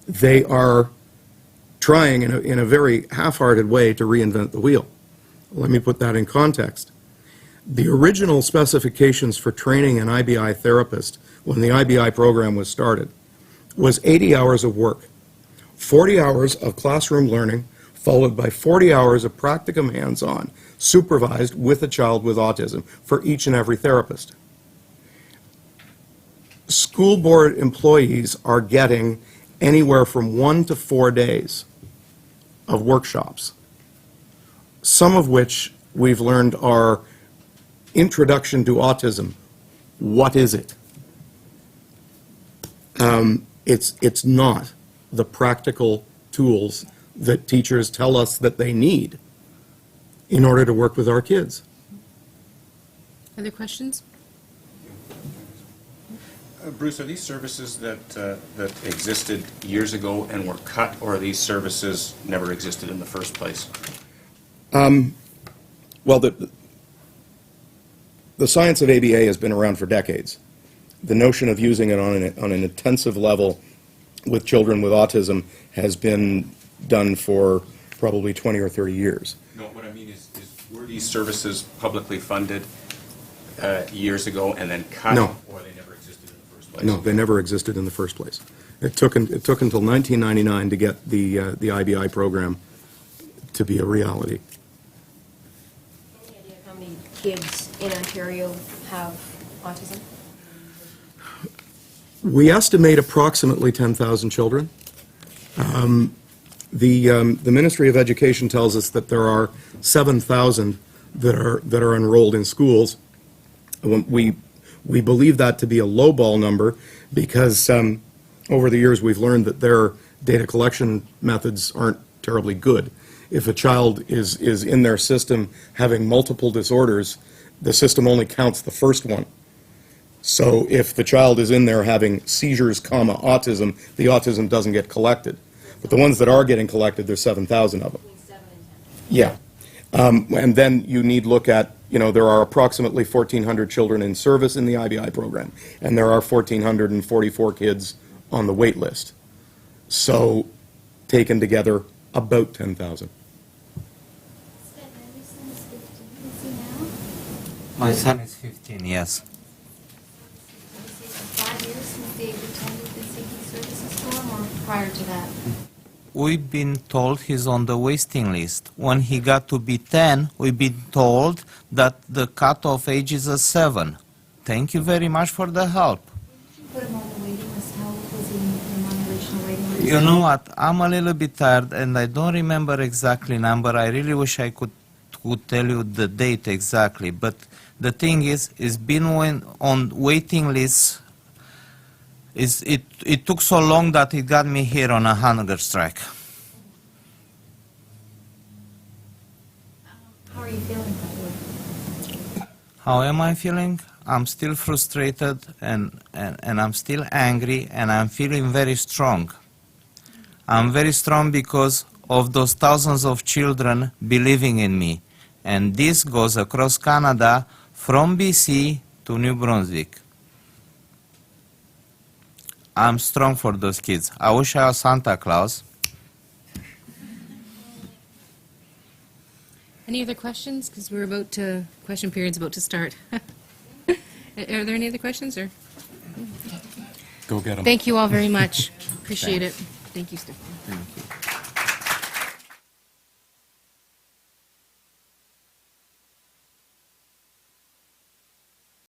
they are trying in a very half-hearted way to reinvent the wheel. Let me put that in context. The original specifications for training an IBI therapist when the IBI program was started was 80 hours of work, 40 hours of classroom learning, followed by 40 hours of practicum hands-on, supervised with a child with autism for each and every therapist. School board employees are getting anywhere from 1 to 4 days of workshops, some of which we've learned are Introduction to Autism. What is it? It's not the practical tools that teachers tell us that they need in order to work with our kids. Other questions? Bruce, are these services that existed years ago and were cut, or are these services never existed in the first place? Well, the science of ABA has been around for decades. The notion of using it on an intensive level with children with autism has been done for probably 20 or 30 years. No, what I mean is were these services publicly funded years ago and then cut? No. Or they never existed in the first place? No, they never existed in the first place. It took until 1999 to get the IBI program to be a reality. Any idea how many kids in Ontario have autism? We estimate approximately 10,000 children. The Ministry of Education tells us that there are 7,000 that are enrolled in schools. We believe that to be a lowball number because over the years we've learned that their data collection methods aren't terribly good. If a child is in their system having multiple disorders, the system only counts the first one. So if the child is in there having seizures, autism, the autism doesn't get collected. But the ones that are getting collected, there's 7,000 of them. Between 7 and 10. Yeah. And then you need to look at, there are approximately 1,400 children in service in the IBI program, and there are 1,444 kids on the wait list. So taken together, about 10,000. My son is 15, yes. 5 years since the attended been seeking services for him, or prior to that? We've been told he's on the waiting list. When he got to be 10, we've been told that the cutoff age is a 7. Thank you very much for the help. Put him on the waiting list. How old was he on the original waiting list? You know what? I'm a little bit tired and I don't remember exactly number. I really wish I could tell you the date exactly. But the thing is, it's been on waiting list. It took so long that it got me here on a hunger strike. How are you feeling, by the way? How am I feeling? I'm still frustrated and I'm still angry and I'm feeling very strong. I'm very strong because of those thousands of children believing in me. And this goes across Canada from BC to New Brunswick. I'm strong for those kids. I wish I was Santa Claus. Any other questions? Because question period's about to start. Are there any other questions? Or Go get them. thank you all very much. Appreciate it. Thank you, Stefan.